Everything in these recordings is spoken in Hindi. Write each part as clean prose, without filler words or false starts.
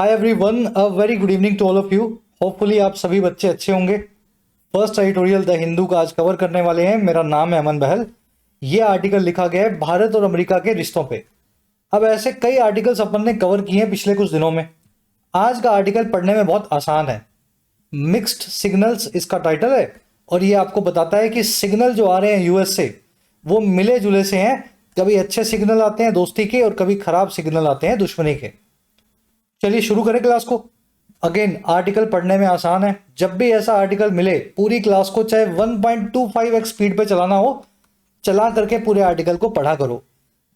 Hi everyone, a very good evening to all of you. Hopefully आप सभी बच्चे अच्छे होंगे। फर्स्ट एडिटोरियल द हिंदू का आज कवर करने वाले हैं। मेरा नाम है अमन बहल। ये आर्टिकल लिखा गया है भारत और अमेरिका के रिश्तों पे। अब ऐसे कई आर्टिकल्स अपन ने कवर किए हैं पिछले कुछ दिनों में। आज का आर्टिकल पढ़ने में बहुत आसान है। मिक्स्ड सिग्नल्स इसका टाइटल है और ये आपको बताता है कि सिग्नल जो आ रहे हैं यूएस से वो मिले जुले से हैं। कभी अच्छे सिग्नल आते हैं दोस्ती के और कभी खराब सिग्नल आते हैं दुश्मनी के। चलिए शुरू करें क्लास को। अगेन आर्टिकल पढ़ने में आसान है। जब भी ऐसा आर्टिकल मिले पूरी क्लास को चाहे 1.25x स्पीड पे चलाना हो, चला करके पूरे आर्टिकल को पढ़ा करो।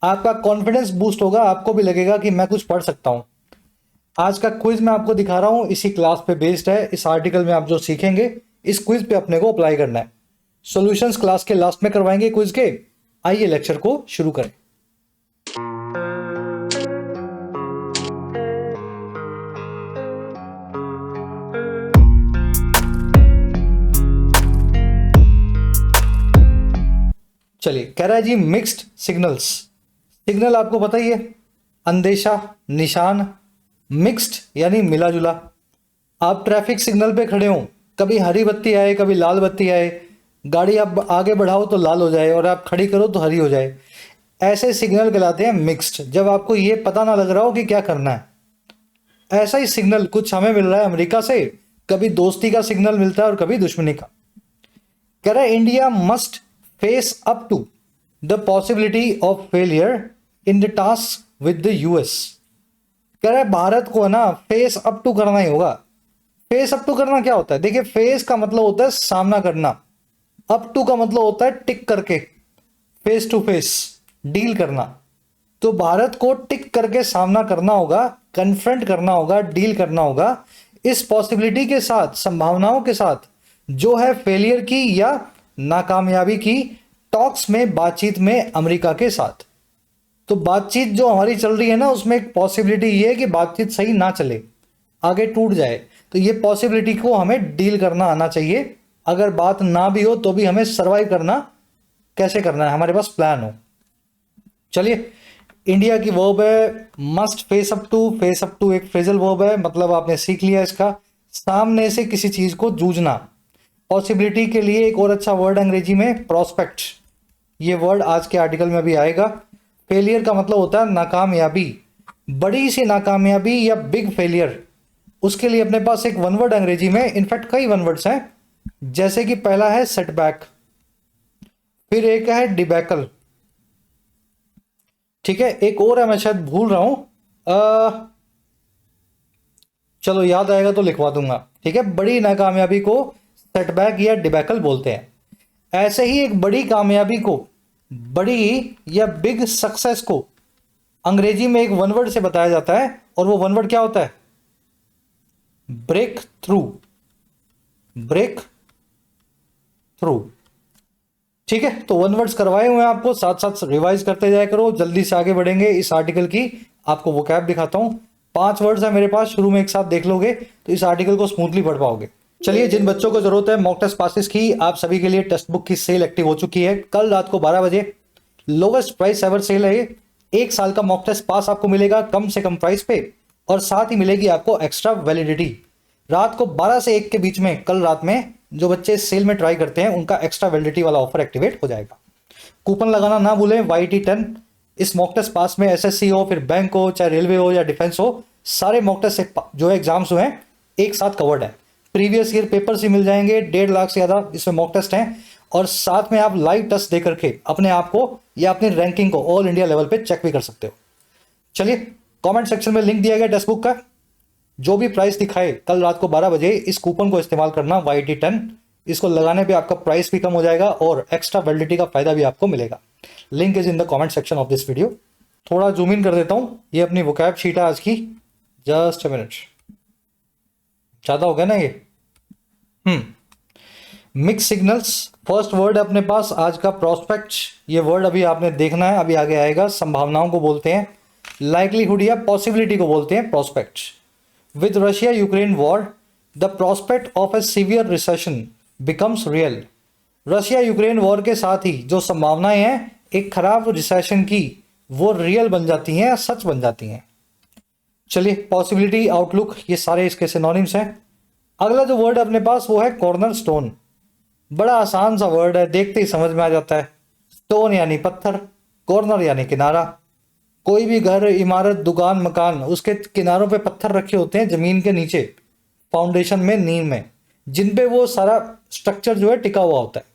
आपका कॉन्फिडेंस बूस्ट होगा, आपको भी लगेगा कि मैं कुछ पढ़ सकता हूं। आज का क्विज मैं आपको दिखा रहा हूं, इसी क्लास पे बेस्ड है। इस आर्टिकल में आप जो सीखेंगे इस क्विज पे अपने को अप्लाई करना है। सॉल्यूशंस क्लास के लास्ट में करवाएंगे क्विज के। आइए लेक्चर को शुरू करें। चलिए, कह रहा है जी मिक्स्ड सिग्नल्स। सिग्नल आपको पता ही है, अंदेशा, निशान। मिक्स्ड यानी मिला जुला। आप ट्रैफिक सिग्नल पे खड़े हो, कभी हरी बत्ती आए कभी लाल बत्ती आए, गाड़ी आप आगे बढ़ाओ तो लाल हो जाए और आप खड़ी करो तो हरी हो जाए। ऐसे सिग्नल कहलाते हैं मिक्स्ड, जब आपको ये पता ना लग रहा हो कि क्या करना है। ऐसा ही सिग्नल कुछ हमें मिल रहा है अमेरिका से। कभी दोस्ती का सिग्नल मिलता है और कभी दुश्मनी का। कह रहा है India must face up to the possibility of failure in the task with the US. कह रहा है भारत को है ना फेस अप टू करना ही होगा। फेस अप टू करना क्या होता है? देखिए, फेस का मतलब होता है सामना करना, अप टू का मतलब होता है टिक करके, फेस टू फेस डील करना। तो भारत को टिक करके सामना करना होगा, कन्फ्रंट करना होगा, डील करना होगा इस पॉसिबिलिटी के साथ, संभावनाओं के साथ जो है फेलियर की या नाकामयाबी की, टॉक्स में, बातचीत में अमेरिका के साथ। तो बातचीत जो हमारी चल रही है ना, उसमें एक पॉसिबिलिटी ये है कि बातचीत सही ना चले, आगे टूट जाए। तो ये पॉसिबिलिटी को हमें डील करना आना चाहिए। अगर बात ना भी हो तो भी हमें सर्वाइव करना कैसे करना है, हमारे पास प्लान हो। चलिए, इंडिया की वर्ब है must face up to. Face up to एक फ्रेजल वर्ब है, मतलब आपने सीख लिया इसका, सामने से किसी चीज को जूझना। पॉसिबिलिटी के लिए एक और अच्छा वर्ड अंग्रेजी में प्रोस्पेक्ट। ये वर्ड आज के आर्टिकल में भी आएगा। फेलियर का मतलब होता है नाकामयाबी, बड़ी सी नाकामयाबी या बिग फेलियर। उसके लिए अपने पास एक वन वर्ड अंग्रेजी में, इनफैक्ट कई वन वर्ड्स हैं, जैसे कि पहला है सेटबैक, फिर एक है डिबैकल, ठीक है, एक और है मैं शायद भूल रहा हूं, चलो याद आएगा तो लिखवा दूंगा, ठीक है। बड़ी नाकामयाबी को सेटबैक या डिबैकल बोलते हैं। ऐसे ही एक बड़ी कामयाबी को, बड़ी या बिग सक्सेस को अंग्रेजी में एक वन वर्ड से बताया जाता है, और वो वन वर्ड क्या होता है? Break through. ब्रेक थ्रू, ठीक है। तो वन वर्ड्स करवाए हुए हैं आपको, साथ साथ रिवाइज करते जाया करो। जल्दी से आगे बढ़ेंगे इस आर्टिकल की। आपको वोकैब दिखाता हूं। 5 वर्ड्स है मेरे पास, शुरू में एक साथ देख लोगे तो इस आर्टिकल को स्मूथली पढ़ पाओगे। चलिए, जिन बच्चों को जरूरत है मॉक टेस्ट पासेस की, आप सभी के लिए टेक्स्ट बुक की सेल एक्टिव हो चुकी है। कल रात को 12 बजे लोवेस्ट प्राइस एवर सेल है ये। 1 साल का मॉक टेस्ट पास आपको मिलेगा कम से कम प्राइस पे, और साथ ही मिलेगी आपको एक्स्ट्रा वैलिडिटी। रात को 12 से 1 के बीच में, कल रात में जो बच्चे सेल में ट्राई करते हैं उनका एक्स्ट्रा वैलिडिटी वाला ऑफर एक्टिवेट हो जाएगा। कूपन लगाना ना भूलें, YT10। इस मॉक टेस्ट पास में SSC हो, फिर बैंक हो, चाहे रेलवे हो या डिफेंस हो, सारे मॉक टेस्ट जो है एग्जाम्स हुए हैं एक साथ कवर्ड है। प्रीवियस ईयर पेपर्स ही मिल जाएंगे, 1.5 लाख से ज्यादा इसमें मॉक टेस्ट हैं, और साथ में आप लाइव टेस्ट दे करके अपने आप को या अपनी रैंकिंग को ऑल इंडिया लेवल पे चेक भी कर सकते हो। चलिए, कमेंट सेक्शन में लिंक दिया गया टेक्स्ट बुक का। जो भी प्राइस दिखाए कल रात को 12 बजे इस कूपन को इस्तेमाल करना, YT10। इसको लगाने पे आपका प्राइस भी कम हो जाएगा और एक्स्ट्रा वैलिडिटी का फायदा भी आपको मिलेगा। Link is in the comment section of this video. थोड़ा जूम इन कर देता हूं, ये अपनी वोकैब शीट है आज की। जस्ट अ मिनट, ज्यादा हो गया ना ये। मिक्स सिग्नल्स, फर्स्ट वर्ड है अपने पास आज का प्रोस्पेक्ट। ये वर्ड अभी आपने देखना है, अभी आगे आएगा। संभावनाओं को बोलते हैं लाइकलीहुड या पॉसिबिलिटी को बोलते हैं prospect. With Russia Ukraine war the prospect of A severe recession becomes real. Russia Ukraine war के साथ ही जो संभावनाएं हैं एक खराब रिसेशन की, वो रियल बन जाती हैं, सच बन जाती हैं। चलिए, पॉसिबिलिटी, आउटलुक, ये सारे इसके सिनोनिम्स हैं। अगला जो वर्ड अपने पास वो है कॉर्नर स्टोन। बड़ा आसान सा वर्ड है, देखते ही समझ में आ जाता है। स्टोन यानी पत्थर, कॉर्नर यानी किनारा। कोई भी घर, इमारत, दुकान, मकान, उसके किनारों पे पत्थर रखे होते हैं जमीन के नीचे, फाउंडेशन में, नींव में, जिन पे वो सारा स्ट्रक्चर जो है टिका हुआ होता है।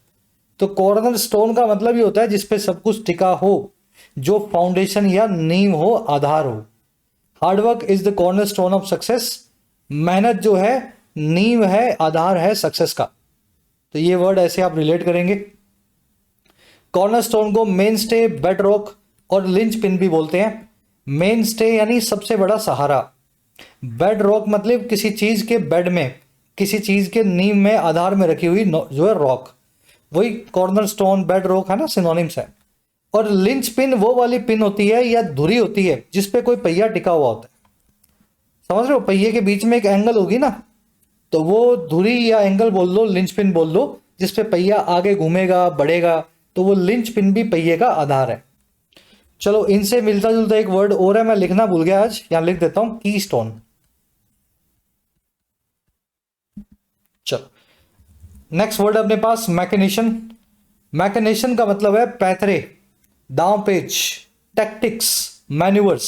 तो कॉर्नर स्टोन का मतलब ये होता है जिसपे सब कुछ टिका हो, जो फाउंडेशन या नींव हो, आधार हो। Hard work is the corner stone of success. मेहनत जो है नींव है, आधार है सक्सेस का। तो ये वर्ड ऐसे आप रिलेट करेंगे। कॉर्नर स्टोन को मेन स्टे, बेड रॉक और लिंच पिन भी बोलते हैं। मेन स्टे यानी सबसे बड़ा सहारा। बेड रॉक मतलब किसी चीज के बेड में, किसी चीज के नींव में, आधार में रखी हुई जो है रॉक, वही कॉर्नर स्टोन, बेड रॉक है ना, सिनोनिम्स है। और लिंच पिन वो वाली पिन होती है या धुरी होती है जिसपे कोई पहिया टिका हुआ होता है। समझ रहे हो, पहिए के बीच में एक एंगल होगी ना, तो वो धुरी या एंगल बोल लो, लिंच पिन बोल लो, जिसपे पहिया आगे घूमेगा, बढ़ेगा, तो वो लिंच पिन भी पहिए का आधार है। चलो, इनसे मिलता जुलता एक वर्ड और है, मैं लिखना भूल गया आज, यहां लिख देता हूं, की स्टोन। चलो, नेक्स्ट वर्ड अपने पास मैकेनिशन। मैकेनिशन का मतलब है पैथरे, दांव पेच, tactics, manoeuvres.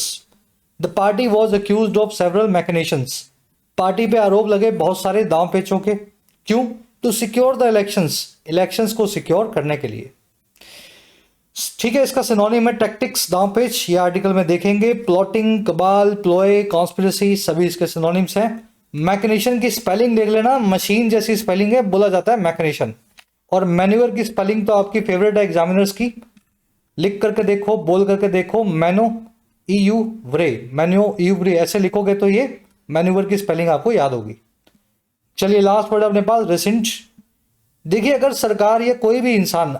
The party was accused of several machinations. Party पे आरोप लगे बहुत सारे दांव पेचों के। क्यों? To secure the elections, elections को सिक्योर करने के लिए। ठीक है, इसका सिनोनिम है टैक्टिक्स, दांव पेच, ये आर्टिकल में देखेंगे। प्लॉटिंग, कबाल, प्लॉय, कॉन्स्पिरेसी, सभी इसके सिनोनिम्स हैं। मैकेनिशन की स्पेलिंग देख लेना, मशीन जैसी स्पेलिंग है, बोला जाता है मैकेनिशन। और मैन्यूअर की स्पेलिंग तो आपकी फेवरेट है एग्जामिनर्स की, लिख करके देखो, बोल करके देखो, मैनो यू व्रे, मैन्यो यू व्रे, ऐसे लिखोगे तो ये मैन्यूअर की स्पेलिंग आपको याद होगी। चलिए, लास्ट वर्ड अपने पास रेसेंट। देखिए, अगर सरकार या कोई भी इंसान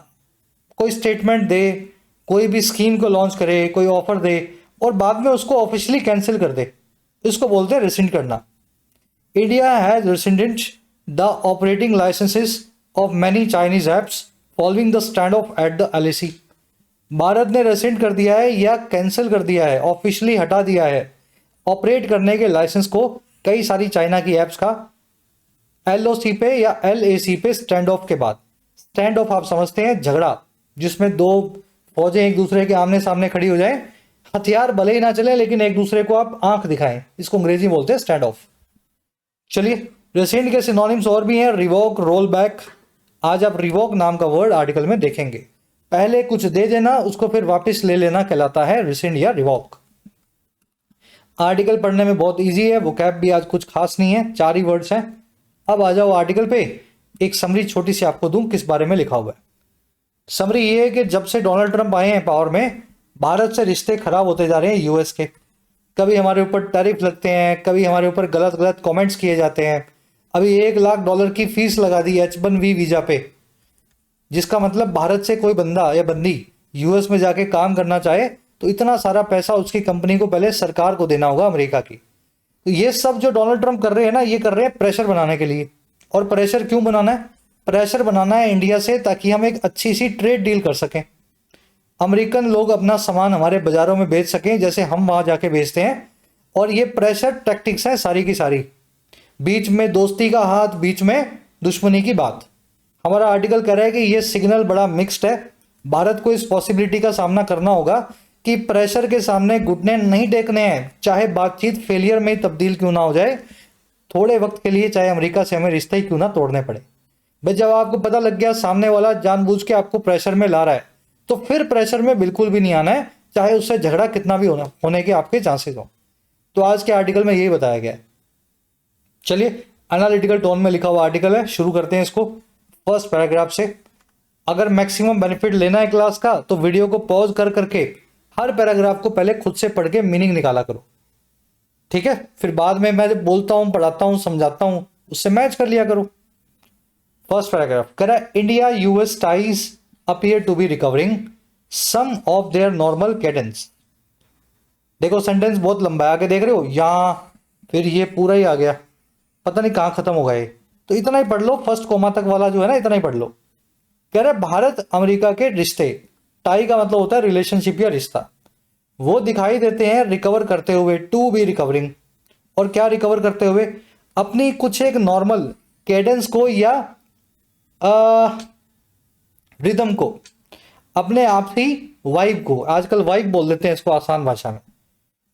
कोई स्टेटमेंट दे, कोई भी स्कीम को लॉन्च करे, कोई ऑफर दे और बाद में उसको ऑफिशियली कैंसिल कर दे, इसको बोलते हैं रेसेंट करना। India has rescinded the operating licences of many Chinese apps following the standoff at the LAC. Bharat ने रेसेंट कर दिया है या कैंसिल कर दिया है, ऑफिशियली हटा दिया है ऑपरेट करने के लाइसेंस को कई सारी चाइना की एप्स का, एलओसी पे या एलएसी पे स्टैंड ऑफ के बाद। स्टैंड ऑफ आप समझते हैं झगड़ा, जिसमें दो फौजें एक दूसरे के आमने सामने खड़ी हो जाए, हथियार भले ही ना चले लेकिन एक दूसरे को आप आंख दिखाएं, इसको अंग्रेजी में बोलते हैं स्टैंड ऑफ। चलिए, रेसेंट के सिनोनिम्स और भी हैं, रिवोक, रोल बैक। आज आप रिवोक नाम का वर्ड आर्टिकल में देखेंगे। पहले कुछ दे देना, उसको फिर वापस ले लेना कहलाता है रेसेंट या रिवोक। आर्टिकल पढ़ने में बहुत इजी है, वोकैब भी आज कुछ खास नहीं है, 4 ही वर्ड्स हैं। अब आ जाओ आर्टिकल पे, एक समरी छोटी सी आपको दूं किस बारे में लिखा हुआ है। समरी ये है कि जब से डोनाल्ड ट्रंप आए हैं पावर में, भारत से रिश्ते खराब होते जा रहे हैं यूएस के। कभी हमारे ऊपर टैरिफ लगते हैं, कभी हमारे ऊपर गलत गलत कमेंट्स किए जाते हैं। अभी $1 लाख की फीस लगा दी H1B वीजा पे, जिसका मतलब भारत से कोई बंदा या बंदी यूएस में जाके काम करना चाहे तो इतना सारा पैसा उसकी कंपनी को पहले सरकार को देना होगा अमेरिका की। तो ये सब जो डोनाल्ड ट्रंप कर रहे हैं ना, ये कर रहे हैं प्रेशर बनाने के लिए। और प्रेशर क्यों बनाना है? प्रेशर बनाना है इंडिया से, ताकि हम एक अच्छी सी ट्रेड डील कर सकें, अमेरिकन लोग अपना सामान हमारे बाजारों में बेच सकें जैसे हम वहां जाके बेचते हैं। और ये प्रेशर टैक्टिक्स है सारी की सारी, बीच में दोस्ती का हाथ, बीच में दुश्मनी की बात। हमारा आर्टिकल कह रहा है कि ये सिग्नल बड़ा मिक्स्ड है। भारत को इस पॉसिबिलिटी का सामना करना होगा कि प्रेशर के सामने घुटने नहीं टेकने हैं, चाहे बातचीत फेलियर में तब्दील क्यों ना हो जाए, थोड़े वक्त के लिए, चाहे अमेरिका से हमें रिश्ते ही क्यों ना तोड़ने पड़े। भाई, जब आपको पता लग गया सामने वाला जानबूझ के आपको प्रेशर में ला रहा है, तो फिर प्रेशर में बिल्कुल भी नहीं आना है, चाहे उससे झगड़ा कितना भी होने के आपके चांसेस हो। तो आज के आर्टिकल में यही बताया गया है। चलिए, एनालिटिकल टोन में लिखा हुआ आर्टिकल है, शुरू करते हैं इसको फर्स्ट पैराग्राफ से। अगर मैक्सिमम बेनिफिट लेना है क्लास का तो वीडियो को पॉज कर करके हर पैराग्राफ को पहले खुद से पढ़ के मीनिंग निकाला करो, ठीक है? फिर बाद में मैं जब बोलता हूं, पढ़ाता हूं, समझाता हूं, उससे मैच कर लिया करो। फर्स्ट पैराग्राफ कह रहा है, India US ties appear to be recovering some of their normal cadence. देखो, सेंटेंस बहुत लंबा है, आगे देख रहे हो, यहां फिर ये पूरा ही आ गया, पता नहीं कहां खत्म होगा ये। तो इतना ही पढ़ लो, फर्स्ट कोमा तक वाला जो है ना, इतना ही पढ़ लो। कह रहे भारत अमेरिका के रिश्ते, टाई का मतलब होता है रिलेशनशिप या रिश्ता, वो दिखाई देते हैं रिकवर करते हुए, टू बी रिकवरिंग, और क्या रिकवर करते हुए? अपनी कुछ एक नॉर्मल कैडेंस को या रिदम को, अपने आप ही वाइब को, आजकल वाइब बोल देते हैं इसको आसान भाषा में।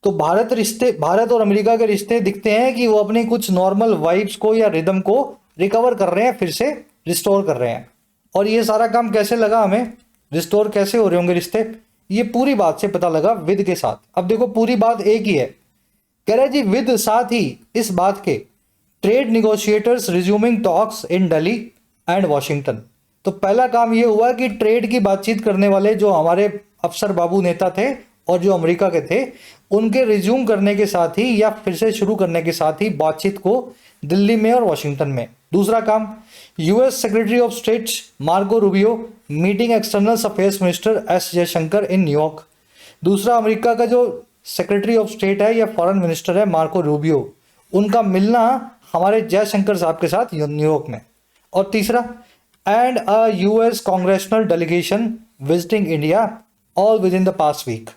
तो भारत और अमेरिका के रिश्ते दिखते हैं कि वो अपनी कुछ नॉर्मल वाइब्स को या रिदम को रिकवर कर रहे हैं, फिर से रिस्टोर कर रहे हैं। और ये सारा काम कैसे लगा हमें, रिस्टोर कैसे हो रहे होंगे रिश्ते, ये पूरी बात से पता लगा विद के साथ। अब देखो पूरी बात एक ही है, कह रहे जी विद साथ ही इस बात के trade negotiators resuming talks in Delhi and Washington. तो पहला काम ये हुआ कि ट्रेड की बातचीत करने वाले जो हमारे अफसर बाबू नेता थे और जो अमेरिका के थे, उनके रिज्यूम करने के साथ ही या फिर से शुरू करने के साथ ही बातचीत को दिल्ली में और वॉशिंगटन में। दूसरा काम, US secretary of state Marco Rubio meeting external affairs minister S Jaishankar in New York. दूसरा, अमेरिका का जो सेक्रेटरी ऑफ स्टेट है या फॉरेन मिनिस्टर है मार्को रूबियो, उनका मिलना हमारे जयशंकर साहब के साथ न्यूयॉर्क में। और तीसरा, and a US congressional delegation visiting India all within the past week.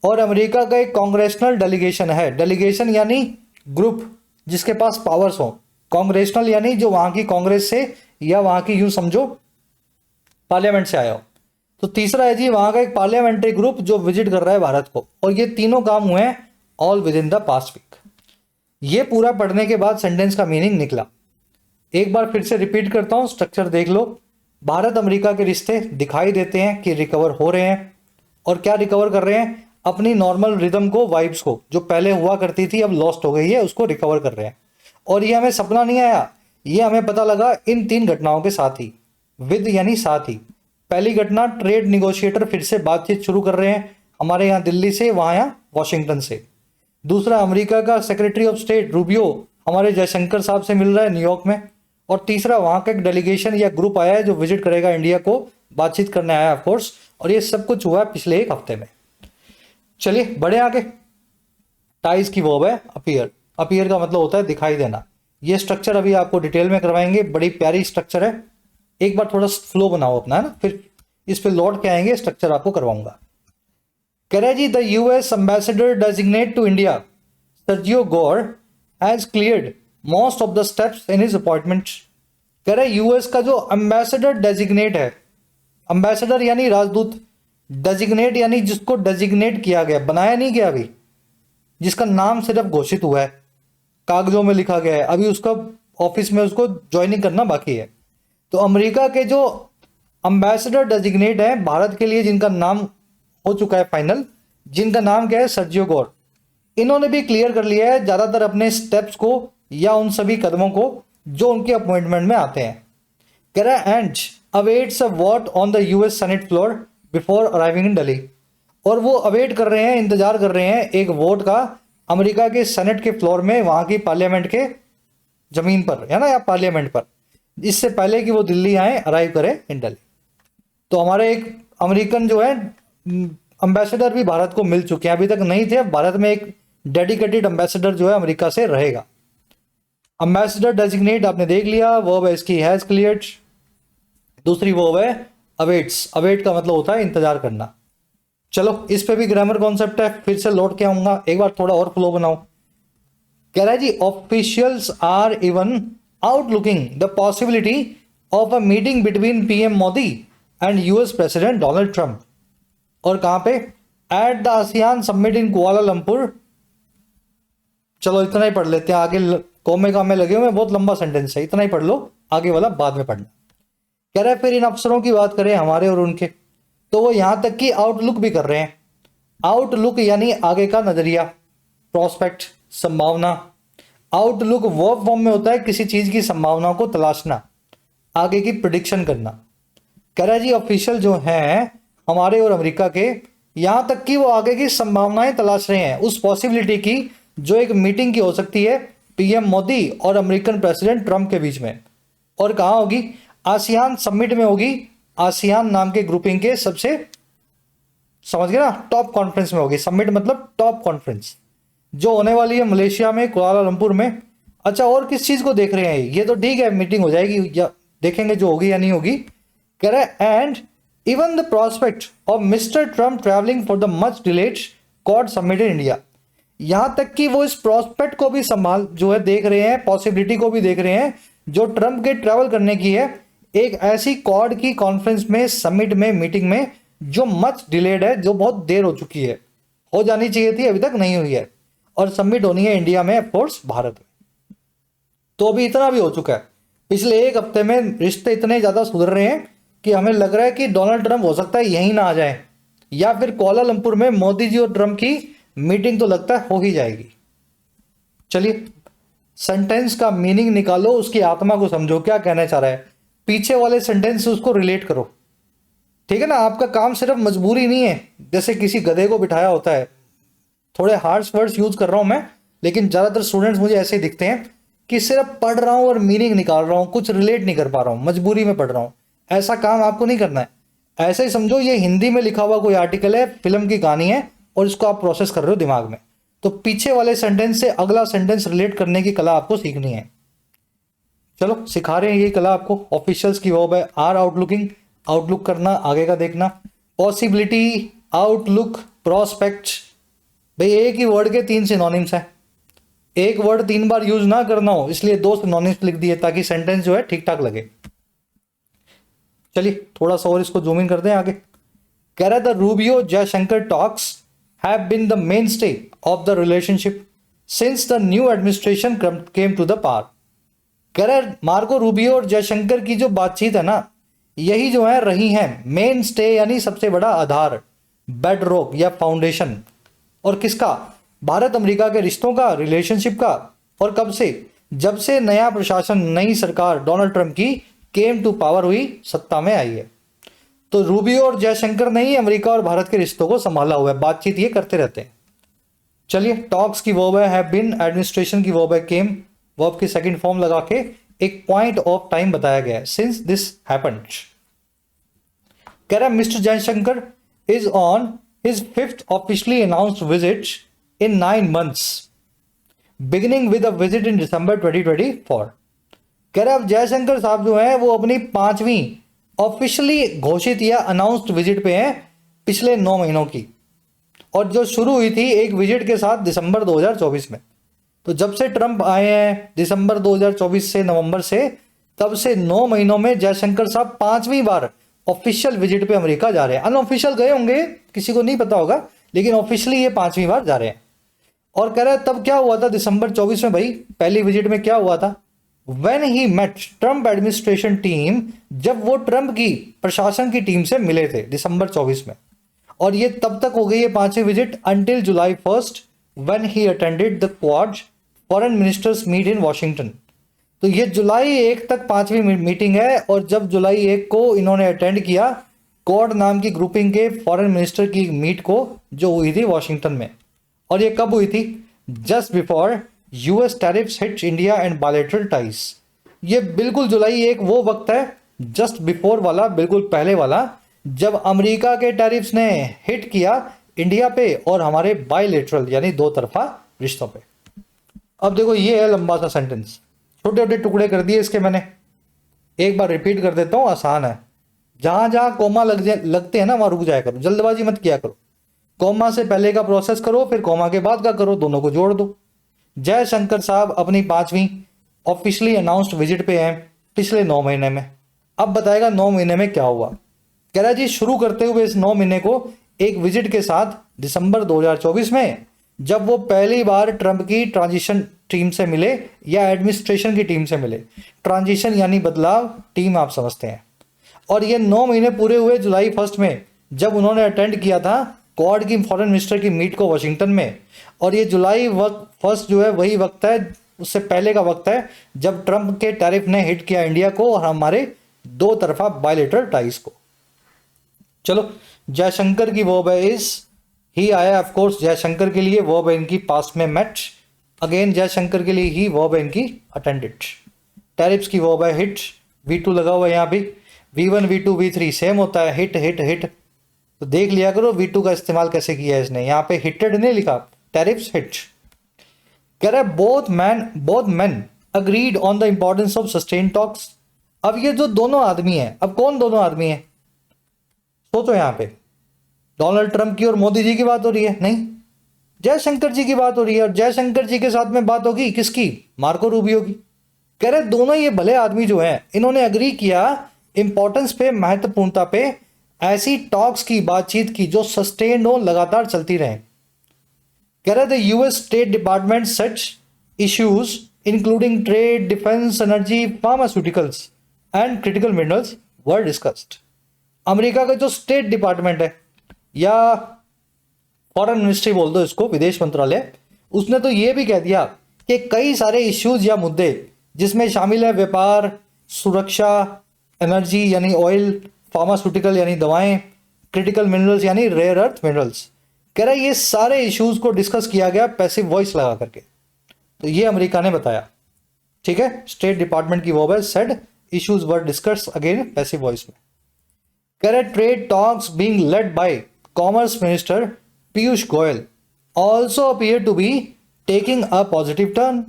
और अमेरिका का एक कांग्रेशनल डेलीगेशन है, डेलीगेशन यानी ग्रुप जिसके पास पावर्स हो, कांग्रेशनल यानी जो वहां की कांग्रेस से या वहां की यूं समझो पार्लियामेंट से आया हो। तो तीसरा है जी वहां का एक पार्लियामेंट्री ग्रुप जो विजिट कर रहा है भारत को। और ये तीनों काम हुए हैं all within the past week. ये पूरा पढ़ने के बाद सेंटेंस का मीनिंग निकला। एक बार फिर से रिपीट करता हूं, स्ट्रक्चर देख लो। भारत अमेरिका के रिश्ते दिखाई देते हैं कि रिकवर हो रहे हैं। और क्या रिकवर कर रहे हैं? अपनी नॉर्मल रिदम को, वाइब्स को, जो पहले हुआ करती थी अब लॉस्ट हो गई है, उसको रिकवर कर रहे हैं। और ये हमें सपना नहीं आया, ये हमें पता लगा इन 3 घटनाओं के साथ ही। विद यानी साथ ही। पहली घटना, ट्रेड निगोशिएटर फिर से बातचीत शुरू कर रहे हैं, हमारे यहाँ दिल्ली से, वहां यहाँ वॉशिंगटन से। दूसरा, अमेरिका का सेक्रेटरी ऑफ स्टेट रूबियो हमारे जयशंकर साहब से मिल रहा है न्यूयॉर्क में। और तीसरा, वहां का एक डेलीगेशन या ग्रुप आया है जो विजिट करेगा इंडिया को, बातचीत करने आया ऑफ कोर्स। और ये सब कुछ हुआ है पिछले 1 हफ्ते में। चलिए बढ़े आगे। टाइज की वर्ब है अपीयर। अपीयर का मतलब होता है दिखाई देना। ये स्ट्रक्चर अभी आपको डिटेल में करवाएंगे, बड़ी प्यारी स्ट्रक्चर है। एक बार थोड़ा फ्लो बनाओ अपना, है ना, फिर इस पे लौट के आएंगे, स्ट्रक्चर आपको करवाऊंगा। कह रहे जी, the US ambassador designate to India Sergio Gor has cleared most of the steps in his appointment. कह रहे यूएस का जो एम्बेसडर डेजिग्नेट है, एम्बेसडर यानी राजदूत, डेजिग्नेट यानी जिसको डेजिग्नेट किया गया, बनाया नहीं गया अभी, जिसका नाम सिर्फ घोषित हुआ है, कागजों में लिखा गया है, अभी उसका ऑफिस में उसको ज्वाइनिंग करना बाकी है। तो अमेरिका के जो एम्बेसडर डेजिग्नेट है भारत के लिए, जिनका नाम हो चुका है फाइनल, जिनका नाम क्या है, सर्जियो गोर, इन्होंने भी क्लियर कर लिया है ज्यादातर अपने स्टेप्स को या उन सभी कदमों को जो उनके अपॉइंटमेंट में आते हैं। कह रहा है and awaits a vote on the US senate floor before arriving इन दिल्ली। और वो अवेट कर रहे हैं, इंतजार कर रहे हैं एक वोट का अमेरिका के सेनेट के फ्लोर में, वहां की पार्लियामेंट के जमीन पर, है ना, या पार्लियामेंट पर, इससे पहले कि वो दिल्ली आए, अराइव करें इन दिल्ली। तो हमारे एक अमेरिकन जो है एम्बेसडर भी भारत को मिल चुके हैं, अभी तक नहीं थे, अब भारत में एक डेडिकेटेड एम्बेसडर जो है अमेरिका से रहेगा। एम्बेसडर डेजिग्नेट आपने देख लिया, वर्ब है इसकी हैज क्लियर्ड। दूसरी वर्ब है अवेट्स। अवेट का मतलब होता है इंतजार करना। चलो इस पे भी ग्रामर कॉन्सेप्ट है, फिर से लौट के आऊंगा, एक बार थोड़ा और फ्लो बनाओ। कह रहा है जी, officials are even outlooking the possibility of a meeting between PM Modi and US president Donald Trump. और कहां पे? At the ASEAN summit in Kuala Lumpur. चलो इतना ही पढ़ लेते हैं, आगे कोमे कामे लगे हुए, बहुत लंबा सेंटेंस है, इतना ही पढ़ लो, आगे वाला बाद में पढ़ना। कह रहा है फिर इन अफसरों की बात करें हमारे और उनके, तो वो यहां तक कि आउटलुक भी कर रहे हैं। आउटलुक यानी आगे का नजरिया, प्रोस्पेक्ट, संभावना। आउटलुक वर्ब फॉर्म में होता है किसी चीज की संभावना को तलाशना, आगे की प्रिडिक्शन करना। कह रहा है जी ऑफिशियल जो हैं हमारे और अमेरिका के, यहां तक कि वो आगे की संभावनाएं तलाश रहे हैं, उस पॉसिबिलिटी की जो एक मीटिंग की हो सकती है पीएम मोदी और अमेरिकन प्रेसिडेंट ट्रंप के बीच में। और कहां होगी? आसियान समिट में होगी, आसियान नाम के ग्रुपिंग के सबसे, समझ गए ना, टॉप कॉन्फ्रेंस में होगी। समिट मतलब टॉप कॉन्फ्रेंस जो होने वाली है मलेशिया में, कुआलालंपुर में। अच्छा, और किस चीज को देख रहे हैं? ये तो ठीक है, मीटिंग हो जाएगी, या देखेंगे जो होगी या नहीं होगी। कह रहा है and even the prospect of Mr Trump traveling for the much delayed Quad summit in India. यहां तक कि वो इस प्रोस्पेक्ट को भी संभाल जो है देख रहे हैं, पॉसिबिलिटी को भी देख रहे हैं जो ट्रंप के ट्रैवल करने की है, एक ऐसी क्वाड की कॉन्फ्रेंस में, समिट में, मीटिंग में जो मच डिलेड है, जो बहुत देर हो चुकी है, हो जानी चाहिए थी, अभी तक नहीं हुई है, और समिट होनी है इंडिया में, ऑफकोर्स भारत में। तो अभी इतना भी हो चुका है, पिछले एक हफ्ते में रिश्ते इतने ज्यादा सुधर रहे हैं कि हमें लग रहा है कि डोनाल्ड ट्रंप हो सकता है यहीं ना आ जाए, या फिर कोलालंपुर में मोदी जी और ट्रंप की मीटिंग तो लगता है हो ही जाएगी। चलिए सेंटेंस का मीनिंग निकालो, उसकी आत्मा को समझो, क्या कहना चाह रहा है, पीछे वाले सेंटेंस से उसको रिलेट करो। ठीक है ना, आपका काम सिर्फ मजबूरी नहीं है, जैसे किसी गधे को बिठाया होता है। थोड़े हार्श वर्ड्स यूज कर रहा हूं मैं, लेकिन ज्यादातर स्टूडेंट्स मुझे ऐसे ही दिखते हैं कि सिर्फ पढ़ रहा हूं और मीनिंग निकाल रहा हूं, कुछ रिलेट नहीं कर पा रहा हूं, मजबूरी में पढ़ रहा हूं। ऐसा काम आपको नहीं करना है। ऐसे ही समझो ये हिंदी में लिखा हुआ कोई आर्टिकल है, फिल्म की कहानी है, और इसको आप प्रोसेस कर रहे हो दिमाग में, तो पीछे वाले सेंटेंस से अगला सेंटेंस रिलेट करने की कला आपको सीखनी है। चलो सिखा रहे हैं ये कला आपको। ऑफिशियल्स की वर्ब है आर आउटलुकिंग, आउटलुक करना, आगे का देखना। पॉसिबिलिटी, आउटलुक, प्रोस्पेक्ट, भाई एक ही वर्ड के 3 सिनोनिम्स हैं, एक वर्ड 3 बार यूज ना करना हो, इसलिए 2 सिनोनिम्स लिख दिए ताकि सेंटेंस जो है ठीक ठाक लगे। चलिए थोड़ा सा और इसको जूम इन करते हैं आगे। कह रहा था Rubio Jaishankar talks have been the mainstay of the relationship since the new administration came to the power. कह रहा है मार्को रूबियो और जयशंकर की जो बातचीत है ना, यही जो है रही है मेन स्टे, यानी सबसे बड़ा आधार, बेड रॉक या फाउंडेशन। और किसका? भारत अमेरिका के रिश्तों का, रिलेशनशिप का। और कब से? जब से नया प्रशासन, नई सरकार डोनाल्ड ट्रंप की केम टू पावर हुई, सत्ता में आई है। तो रूबियो और जयशंकर ने ही अमेरिका और भारत के रिश्तों को संभाला हुआ है, बातचीत ये करते रहते हैं। चलिए टॉक्स की वर्ब है हैव बीन, एडमिनिस्ट्रेशन की वर्ब है केम, वर्ब की सेकंड फॉर्म लगा के एक पॉइंट ऑफ टाइम बताया गया है, सिंस दिस हैपेंड। कह रहा है mister Jaishankar is on his 5th officially announced visit in 9 months beginning with a visit in December 2024। कह रहा है अब जयशंकर साहब जो है वो अपनी 5वीं ऑफिशियली घोषित या अनाउंस्ड विजिट पे हैं पिछले 9 महीनों की, और जो शुरू हुई थी एक विजिट के साथ दिसंबर 2024 में। तो जब से ट्रंप आए हैं दिसंबर 2024 से, नवंबर से, तब से 9 महीनों में जयशंकर साहब 5वीं बार ऑफिशियल विजिट पे अमेरिका जा रहे हैं। अनऑफिशियल गए होंगे, किसी को नहीं पता होगा, लेकिन ऑफिशियली ये 5वीं बार जा रहे हैं। और कह रहा है तब क्या हुआ था दिसंबर 24 में, भाई पहली विजिट में क्या हुआ था? When he met Trump administration team, जब वो ट्रंप की प्रशासन की टीम से मिले थे दिसंबर 24 में। और ये तब तक हो गई है 5वीं visit until July 1 when he attended the Quad foreign ministers meet in Washington. तो ये जुलाई 1 तक 5वीं मीटिंग है, और जब जुलाई 1 को इन्होंने अटेंड किया क्वाड नाम की ग्रुपिंग के फॉरेन मिनिस्टर की मीट को, जो हुई थी वॉशिंगटन में। और ये कब हुई थी? Just before US tariffs hit India and bilateral ties. ये बिल्कुल जुलाई 1 वो वक्त है, जस्ट बिफोर वाला, बिल्कुल पहले वाला, जब अमेरिका के टैरिफ्स ने हिट किया इंडिया पे और हमारे बायलैटरल यानी 2 तरफा रिश्तों पे। अब देखो ये है लंबा सा सेंटेंस, छोटे छोटे टुकड़े कर दिए इसके मैंने, एक बार रिपीट कर देता हूं, आसान है। जहां जहां कोमा लगते हैं ना, वहां रुक जाया करो, जल्दबाजी मत किया करो। कोमा से पहले का प्रोसेस करो, फिर कोमा के बाद का करो, दोनों को जोड़ दो। जयशंकर साहब अपनी 5वीं ऑफिशियली अनाउंस्ड विजिट पे हैं पिछले 9 महीने में। अब बताएगा 9 महीने में क्या हुआ। कह रहा जी शुरू करते हुए इस 9 महीने को एक विजिट के साथ दिसंबर 2024 में, जब वो पहली बार ट्रंप की ट्रांजिशन टीम से मिले या एडमिनिस्ट्रेशन की टीम से मिले। ट्रांजिशन यानी बदलाव, टीम आप समझते हैं। और ये 9 महीने पूरे हुए जुलाई 1 में, जब उन्होंने अटेंड किया था क्वाड की फॉरेन मिनिस्टर की मीट को वॉशिंगटन में। और ये जुलाई 1 जो है वही वक्त है, उससे पहले का वक्त है, जब ट्रंप के टैरिफ ने हिट किया इंडिया को और हमारे 2 तरफा बायलैटरल टाइज को। चलो जयशंकर की वर्ब है इज, ही आया ऑफ कोर्स जयशंकर के लिए, वर्ब है इनकी पास्ट में मेट। अगेन जयशंकर के लिए ही, वर्ब है इनकी अटेंडेड। टैरिफ्स की वर्ब है हिट, V2 लगा हुआ है यहाँ भी। V1 V2 V3 सेम होता है, हिट हिट हिट। तो देख लिया करो V2 का इस्तेमाल कैसे किया है इसने, यहाँ पे हिटेड नहीं लिखा, टैरिफ्स हिट। कह रहा है both man agreed on the importance of sustain talks. अब ये जो दोनों आदमी हैं, अब कौन दोनों आदमी हैं? सोचो यहाँ पे, डोनाल्ड ट्रंप की और मोदी जी की बात हो रही है? नहीं, जयशंकर जी की बात हो रही है, और जयशंकर जी के साथ में बात होगी किसकी? मार्को रूबियो की। कह रहे दोनों ये भले आदमी जो हैं इन्होंने अग्री किया इंपॉर्टेंस पे, महत्वपूर्णता पे ऐसी टॉक्स की, बातचीत की जो सस्टेन्ड हो, लगातार चलती रहे। कह रहे थे US state department such issues including trade, defence, energy, pharmaceuticals and critical minerals were discussed. America का जो स्टेट डिपार्टमेंट है, या फॉरेन मिनिस्ट्री बोल दो इसको, विदेश मंत्रालय, उसने तो ये भी कह दिया कि कई सारे इश्यूज या मुद्दे जिसमें शामिल है व्यापार, सुरक्षा, एनर्जी यानी ऑयल, फार्मास्यूटिकल यानी दवाएं, क्रिटिकल मिनरल्स यानी रेयर अर्थ मिनरल्स, कह रहा है ये सारे इश्यूज को डिस्कस किया गया पैसिव वॉइस लगा करके। तो ये अमेरिका ने बताया, ठीक है, स्टेट डिपार्टमेंट की वो है, said issues were discuss again passive voice में। कह रहे trade talks being led by commerce minister Piyush Goyal also appear to be taking a positive turn.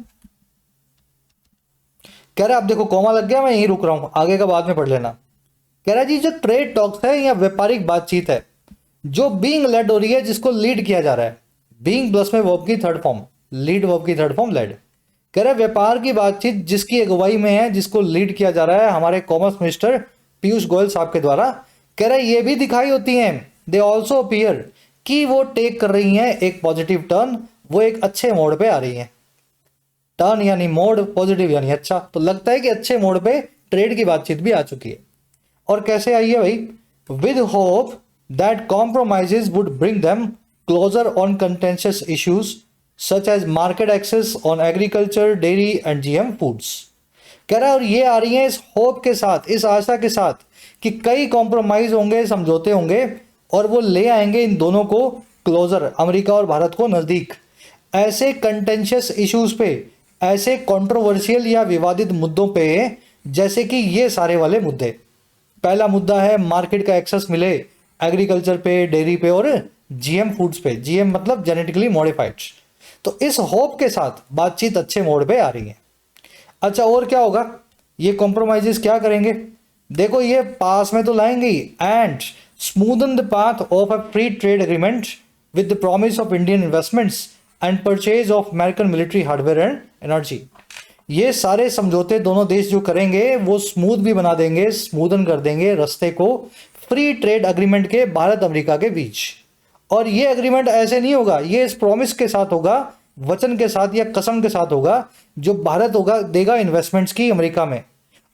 कह रहा अब देखो कॉमा लग गया, मैं यहीं रुक रहा हूं, आगे का बाद में पढ़ लेना। कह रहा जी जो ट्रेड टॉक्स है या व्यापारिक बातचीत है जो बीइंग लेड हो रही है, जिसको लीड किया जा रहा है, बीइंग प्लस में वर्ब की थर्ड फॉर्म, लीड वर्ब की थर्ड फॉर्म लेड। कह रहा व्यापार की बातचीत जिसकी अगुवाई में है, जिसको लीड किया जा रहा है हमारे कॉमर्स मिनिस्टर पीयूष गोयल साहब के द्वारा। कह रहा ये भी दिखाई होती हैं, दे ऑल्सो अपीयर, कि वो टेक कर रही हैं एक पॉजिटिव टर्न, वो एक अच्छे मोड पे आ रही हैं। टर्न यानी मोड, पॉजिटिव यानी अच्छा, तो लगता है कि अच्छे मोड पे ट्रेड की बातचीत भी आ चुकी है। और कैसे आई है भाई? With hope that compromises would bring them closer on contentious issues such as market access on agriculture, dairy and GM foods. कह रहा है और ये आ रही है इस होप के साथ, इस आशा के साथ कि कई कॉम्प्रोमाइज होंगे, समझौते होंगे, और वो ले आएंगे इन दोनों को क्लोजर, अमेरिका और भारत को नजदीक, ऐसे कंटेंशियस इश्यूज पे, ऐसे कंट्रोवर्शियल या विवादित मुद्दों पे, जैसे कि ये सारे वाले मुद्दे। पहला मुद्दा है मार्केट का एक्सेस मिले एग्रीकल्चर पे, डेयरी पे और जीएम फूड्स पे, जीएम मतलब जेनेटिकली मॉडिफाइड। तो इस होप के साथ बातचीत अच्छे मोड पे आ रही है। अच्छा और क्या होगा? ये कॉम्प्रोमाइजेस क्या करेंगे? देखो ये पास में तो लाएंगे and smoothen the path of a free trade agreement with the promise of Indian investments and purchase of American military hardware and energy. ये सारे समझौते दोनों देश जो करेंगे वो स्मूथ भी बना देंगे, स्मूदन कर देंगे रास्ते को फ्री ट्रेड अग्रीमेंट के भारत अमेरिका के बीच। और ये अग्रीमेंट ऐसे नहीं होगा, ये इस प्रॉमिस के साथ होगा, वचन के साथ या कसम के साथ होगा, जो भारत होगा देगा इन्वेस्टमेंट्स की अमेरिका में,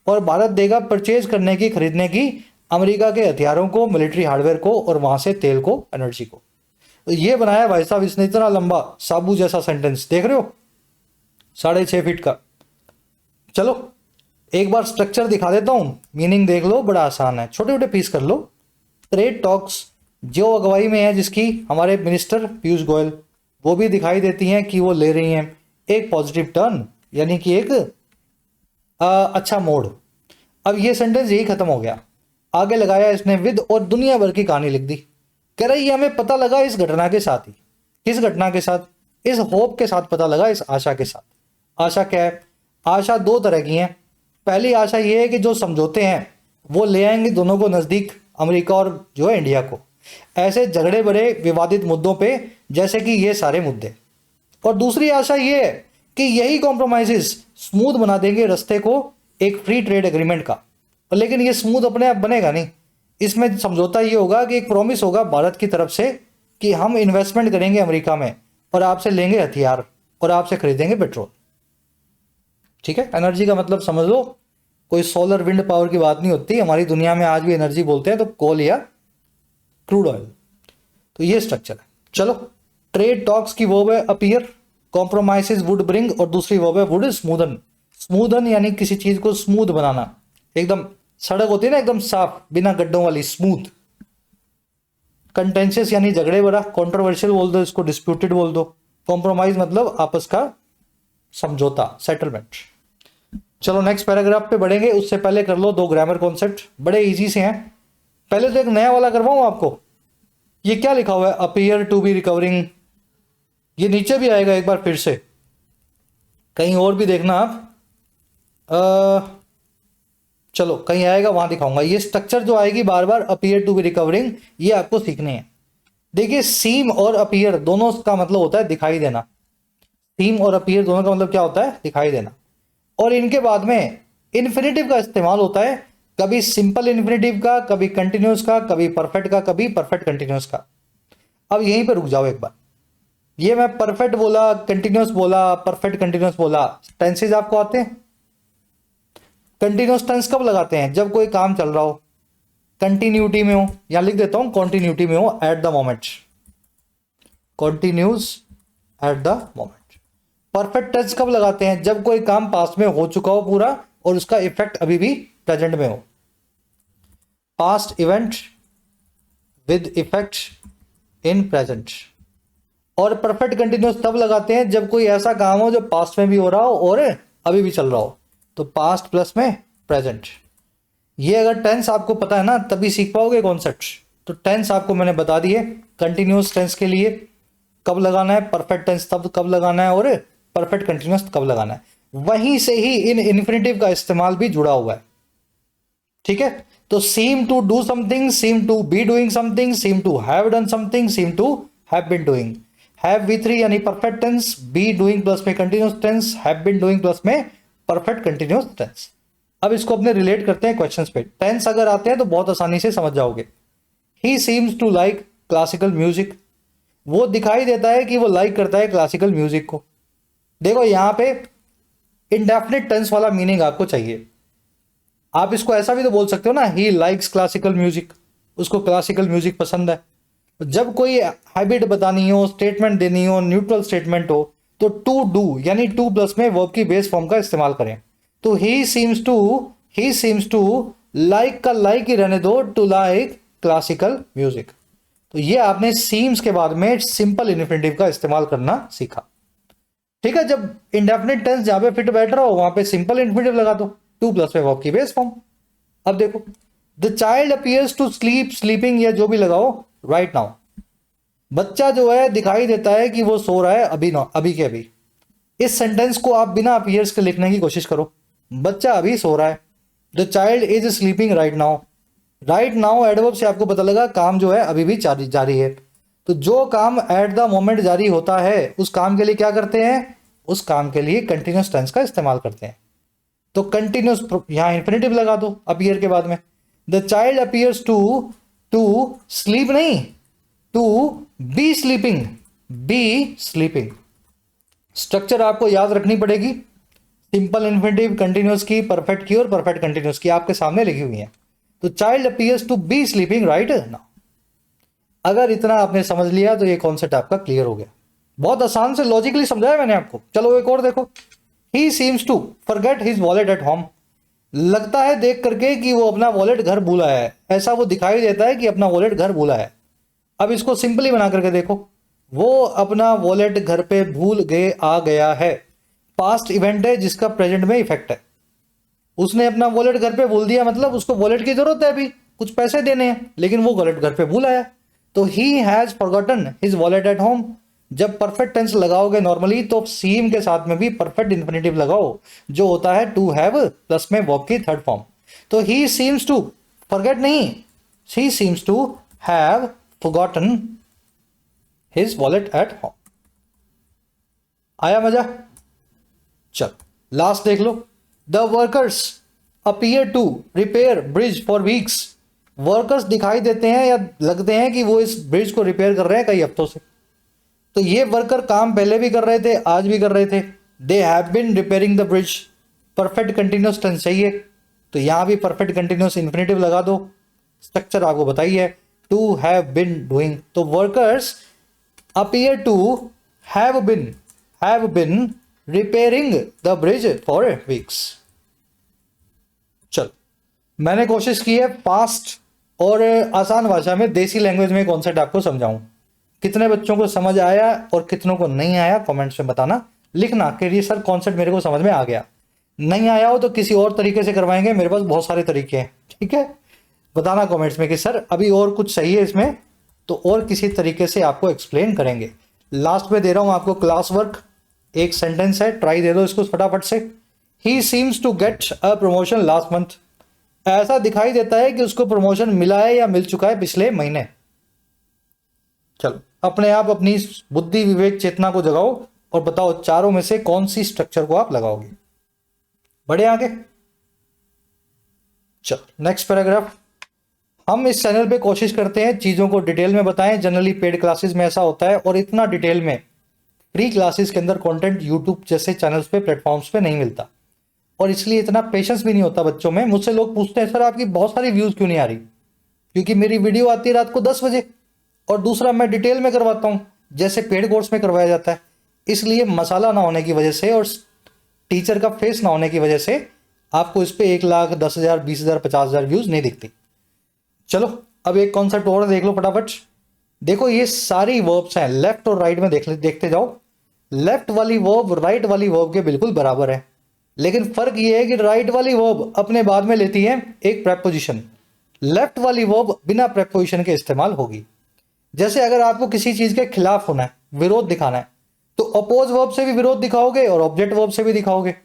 और भारत देगा परचेज करने की, खरीदने की अमेरिका के हथियारों को, मिलिट्री हार्डवेयर को, और वहां से तेल को, एनर्जी को। तो ये बनाया भाई साहब इसने, इतना लंबा साबू जैसा सेंटेंस देख रहे हो, 6.5 फीट का। चलो एक बार स्ट्रक्चर दिखा देता हूं, मीनिंग देख लो, बड़ा आसान है, छोटे छोटे पीस कर लो। ट्रेड टॉक्स जो अगुवाई में है जिसकी हमारे मिनिस्टर पीयूष गोयल, वो भी दिखाई देती हैं कि वो ले रही हैं एक पॉजिटिव टर्न, यानी कि एक अच्छा मोड। अब ये सेंटेंस यही खत्म हो गया, आगे लगाया इसने विद, और दुनिया भर की कहानी लिख दी। कह रही है हमें पता लगा इस घटना के साथ ही। किस घटना के साथ? इस होप के साथ पता लगा, इस आशा के साथ। आशा क्या है? आशा दो तरह की हैं। पहली आशा ये है कि जो समझौते हैं वो ले आएंगे दोनों को नज़दीक, अमेरिका और जो है इंडिया को, ऐसे झगड़े बड़े विवादित मुद्दों पे, जैसे कि ये सारे मुद्दे। और दूसरी आशा ये है कि यही कॉम्प्रोमाइजेस स्मूथ बना देंगे रास्ते को एक फ्री ट्रेड एग्रीमेंट का। लेकिन ये स्मूथ अपने आप बनेगा नहीं, इसमें समझौता ये होगा कि एक प्रॉमिस होगा भारत की तरफ से कि हम इन्वेस्टमेंट करेंगे अमेरिका में, और आपसे लेंगे हथियार, और आपसे खरीदेंगे पेट्रोल। ठीक है, एनर्जी का मतलब समझ लो, कोई सोलर विंड पावर की बात नहीं होती। हमारी दुनिया में आज भी एनर्जी बोलते हैं तो कोल या क्रूड ऑयल। तो ये स्ट्रक्चर है। चलो, ट्रेड टॉक्स की वर्ब है अपीयर, कॉम्प्रोमाइजेस वुड ब्रिंग, और दूसरी वर्ब है वुड स्मूदन। स्मूदन यानी किसी चीज को स्मूथ बनाना, एकदम सड़क होती है ना एकदम साफ बिना गड्ढों वाली, स्मूथ। कंटेंशियस यानी झगड़े बड़ा, कॉन्ट्रोवर्शियल बोल दो इसको, डिस्प्यूटेड बोल दो। कॉम्प्रोमाइज मतलब आपस का समझौता, सेटलमेंट। चलो नेक्स्ट पैराग्राफ पे बढ़ेंगे, उससे पहले कर लो दो ग्रामर कॉन्सेप्ट, बड़े इजी से हैं। पहले तो एक नया वाला करवाऊं आपको। ये क्या लिखा हुआ है? Appear to be recovering. ये नीचे भी आएगा एक बार फिर से, कहीं और भी देखना आप। चलो कहीं आएगा वहां दिखाऊंगा। ये स्ट्रक्चर जो आएगी बार बार, अपीयर टू बी रिकवरिंग, ये आपको सीखने हैं। देखिए सीम और अपीयर दोनों का मतलब होता है दिखाई देना। सीम और अपीयर दोनों का मतलब क्या होता है? दिखाई देना। और इनके बाद में इन्फिनेटिव का इस्तेमाल होता है, कभी सिंपल इन्फिनेटिव का, कभी कंटिन्यूस का, कभी परफेक्ट का, कभी परफेक्ट कंटिन्यूस का। अब यहीं पर रुक जाओ एक बार। ये मैं परफेक्ट बोला, कंटिन्यूस बोला, परफेक्ट कंटिन्यूस बोला, टेंसेज आपको आते हैं? कंटिन्यूस टेंस कब लगाते हैं? जब कोई काम चल रहा हो, कंटिन्यूटी में हो, यहां लिख देता हूं कॉन्टिन्यूटी में हो, at the moment, continuous at the moment. Perfect tense कब लगाते हैं? जब कोई काम पास्ट में हो चुका हो पूरा और उसका इफेक्ट अभी भी प्रेजेंट में हो, past event with effect in present. और परफेक्ट कंटिन्यूस तब लगाते हैं जब कोई ऐसा काम हो जो पास्ट में भी हो रहा हो और अभी भी चल रहा हो, तो पास्ट प्लस में प्रेजेंट। ये अगर टेंस आपको पता है ना तभी सीख पाओगे कॉन्सेप्ट। तो टेंस आपको मैंने बता दिए, कंटिन्यूस टेंस के लिए कब लगाना है, परफेक्ट टेंस तब कब लगाना है, और परफेक्ट कंटिन्यूस कब लगाना है। वहीं से ही इन इन्फिनेटिव का इस्तेमाल भी जुड़ा हुआ है, ठीक है। तो seem to do something, seem to be doing something, seem to have done something, seem to have been doing. Have V3 यानी perfect tense, be doing plus में continuous tense, have been doing plus में परफेक्ट कंटिन्यूस टेंस। अब इसको अपने रिलेट करते हैं क्वेश्चंस पे। टेंस अगर आते हैं तो बहुत आसानी से समझ जाओगे। He seems to like classical music, वो दिखाई देता है कि वो लाइक करता है क्लासिकल म्यूजिक को। देखो यहां पे इंडेफिनिट टेंस वाला मीनिंग आपको चाहिए। आप इसको ऐसा भी तो बोल सकते हो ना, ही लाइक्स क्लासिकल म्यूजिक, उसको क्लासिकल म्यूजिक पसंद है। जब कोई हैबिट बतानी हो, स्टेटमेंट देनी हो, न्यूट्रल स्टेटमेंट हो, तो टू डू यानी टू प्लस में वर्ब की बेस फॉर्म का इस्तेमाल करें। तो ही सीम्स टू लाइक का लाइक ही रहने दो, टू लाइक क्लासिकल म्यूजिक। तो ये आपने सीम्स के बाद में सिंपल इन्फिनेटिव का इस्तेमाल करना सीखा, ठीक है। जब इंडेफिनिट टेंस जहां पे फिट बैठ रहा हो वहां पे सिंपल इन्फिनेटिव लगा दो, टू प्लस में वर्ब की बेस फॉर्म। अब देखो, the child appears to sleep, sleeping या जो भी लगाओ, राइट नाउ। बच्चा जो है दिखाई देता है कि वो सो रहा है अभी, ना अभी के अभी। इस सेंटेंस को आप बिना अपीयर्स के लिखने की कोशिश करो। बच्चा अभी सो रहा है, the child is sleeping right now. Right now adverb से आपको पता लगा काम जो है अभी भी जारी है। तो जो काम एट द मोमेंट जारी होता है उस काम के लिए क्या करते हैं? उस काम के लिए कंटिन्यूस टेंस का इस्तेमाल करते हैं। तो कंटिन्यूस यहां इंफिनिटिव लगा दो अपीयर के बाद में। The child appears to sleep नहीं, to be sleeping, be sleeping. Structure आपको याद रखनी पड़ेगी, सिंपल इन्फिनेटिव, कंटिन्यूस की, परफेक्ट की और परफेक्ट कंटिन्यूस की आपके सामने लिखी हुई है। तो child appears to be sleeping right now. अगर इतना आपने समझ लिया तो ये कॉन्सेप्ट आपका क्लियर हो गया। बहुत आसान से लॉजिकली समझाया मैंने आपको। चलो एक और देखो, he seems to forget his wallet at home. लगता है देख करके कि वो अपना वॉलेट घर भूला है, ऐसा वो दिखाई देता है कि अपना वॉलेट घर भूला है। अब इसको सिंपली बना करके देखो, वो अपना वॉलेट घर पे भूल गए आ गया है। पास्ट इवेंट है जिसका प्रेजेंट में इफेक्ट है। उसने अपना वॉलेट घर पे भूल दिया, मतलब उसको वॉलेट की जरूरत है, अभी कुछ पैसे देने हैं, लेकिन वो वॉलेट घर पे भूल आया। तो he has forgotten his wallet at home. जब परफेक्ट टेंस लगाओगे नॉर्मली तो सीम के साथ में भी परफेक्ट इंफिनिटिव लगाओ, जो होता है टू हैव प्लस में वर्ब की थर्ड फॉर्म। तो ही सीम्स टू फॉरगेट नहीं, he seems to have forgotten his wallet at home. आया मजा? चल लास्ट देख लो, the workers appear to repair bridge for weeks. Workers दिखाई देते हैं या लगते हैं कि वो इस ब्रिज को रिपेयर कर रहे हैं कई हफ्तों से। तो ये वर्कर काम पहले भी कर रहे थे, आज भी कर रहे थे। They have been repairing the bridge, perfect continuous tense चाहिए, तो यहां भी परफेक्ट कंटिन्यूस इन्फिनेटिव लगा दो। स्ट्रक्चर आपको बताइए, टू हैव बिन डूइंग। तो workers appear to have been repairing the bridge for weeks. चल मैंने कोशिश की है फास्ट और आसान भाषा में, देसी लैंग्वेज में कॉन्सेप्ट आपको समझाऊं। कितने बच्चों को समझ आया और कितनों को नहीं आया कमेंट्स में बताना, लिखना कि ये सर कॉन्सेप्ट मेरे को समझ में आ गया। नहीं आया हो तो किसी और तरीके से करवाएंगे, मेरे पास बहुत सारे तरीके हैं, ठीक है। बताना कमेंट्स में कि सर अभी और कुछ सही है इसमें, तो और किसी तरीके से आपको एक्सप्लेन करेंगे। लास्ट में दे रहा हूं आपको क्लास वर्क, एक सेंटेंस है, ट्राई दे दो इसको फटाफट से। He seems to get a promotion last month. ऐसा दिखाई देता है कि उसको प्रमोशन मिला है या मिल चुका है पिछले महीने। चलो अपने आप अपनी बुद्धि विवेक चेतना को जगाओ और बताओ चारों में से कौन सी स्ट्रक्चर को आप लगाओगे। बढ़े आगे। चलो नेक्स्ट पैराग्राफ। हम इस चैनल पे कोशिश करते हैं चीजों को डिटेल में बताएं। जनरली पेड क्लासेस में ऐसा होता है और इतना डिटेल में फ्री क्लासेस के अंदर कंटेंट यूट्यूब जैसे चैनल्स पे प्लेटफॉर्म्स पे नहीं मिलता और इसलिए इतना पेशेंस भी नहीं होता बच्चों में। मुझसे लोग पूछते हैं सर आपकी बहुत सारी व्यूज क्यों नहीं आ रही, क्योंकि मेरी वीडियो आती है रात को 10 बजे और दूसरा मैं डिटेल में करवाता हूं जैसे पेड कोर्स में करवाया जाता है। इसलिए मसाला ना होने की वजह से और टीचर का फेस ना होने की वजह से आपको इस पे 1 लाख 10,000 20,000 50,000 व्यूज नहीं दिखती। चलो अब एक कॉन्सेप्ट और देख लो फटाफट। देखो ये सारी वर्ब्स हैं, लेफ्ट और राइट में देखते जाओ। लेफ्ट वाली वर्ब राइट वाली वर्ब के बिल्कुल बराबर है, लेकिन फर्क ये है कि राइट वाली वर्ब अपने बाद में लेती है एक प्रेपोजिशन, लेफ्ट वाली वर्ब बिना प्रेपोजिशन के इस्तेमाल होगी। जैसे अगर आपको किसी चीज के खिलाफ होना है, विरोध दिखाना है, तो अपोज वर्ब से भी विरोध दिखाओगे और ऑब्जेक्ट वर्ब से भी दिखाओगे,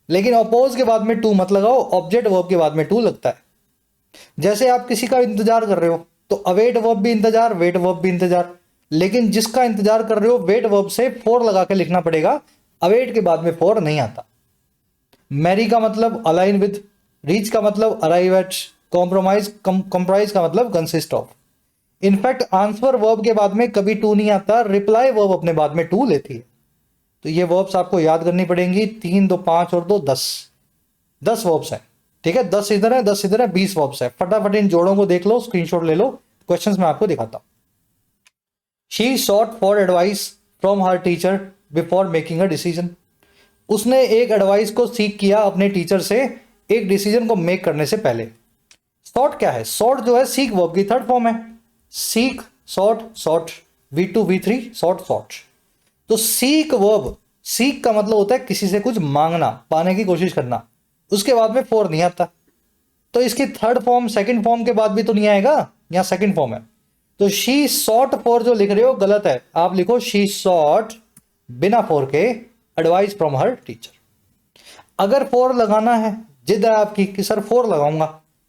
लेकिन अपोज के बाद में टू मत लगाओ, ऑब्जेक्ट वर्ब के बाद में टू लगता है। जैसे आप किसी का इंतजार कर रहे हो तो अवेट वर्ब भी इंतजार, वेट वर्ब भी इंतजार, लेकिन जिसका इंतजार कर रहे हो वेट वर्ब से फोर लगा के लिखना पड़ेगा, अवेट के बाद में फोर नहीं आता। मैरी का मतलब अलाइन विद, रीच का मतलब अराइव एट, कंप्राइज का मतलब consist of. In fact answer verb के बाद में कभी टू नहीं आता, रिप्लाई वर्ब अपने बाद में टू लेती है। तो ये वर्ब्स आपको याद करनी पड़ेंगी, 3 2 5 और 2 10 वर्ब्स हैं। ठीक है, 10 इधर है 10 इधर है, 20 वर्ब्स है। फटाफट इन जोड़ों को देख लो, स्क्रीनशॉट ले लो, क्वेश्चंस मैं आपको दिखाता हूं। She short for advice from her teacher before making a decision. उसने एक एडवाइस को सीख किया अपने टीचर से एक डिसीजन को मेक करने से पहले। सॉट क्या है? सॉट जो है सीक वर्ब की थर्ड फॉर्म है। Seek, sought, sought, V2 V3, sought, sought. तो सीक वर्ब, सीक का मतलब होता है किसी से कुछ मांगना, पाने की कोशिश करना, उसके बाद में फोर नहीं आता। तो इसकी थर्ड फॉर्म सेकंड फॉर्म के बाद भी तो नहीं आएगा, यहां सेकंड फॉर्म है। तो शी सॉट फॉर जो लिख रहे हो गलत है, आप लिखो शी सॉट बिना फोर के एडवाइस फ्रॉम हर टीचर। अगर फोर लगाना है, जिद है आपकी कि सर फोर लगाऊंगा,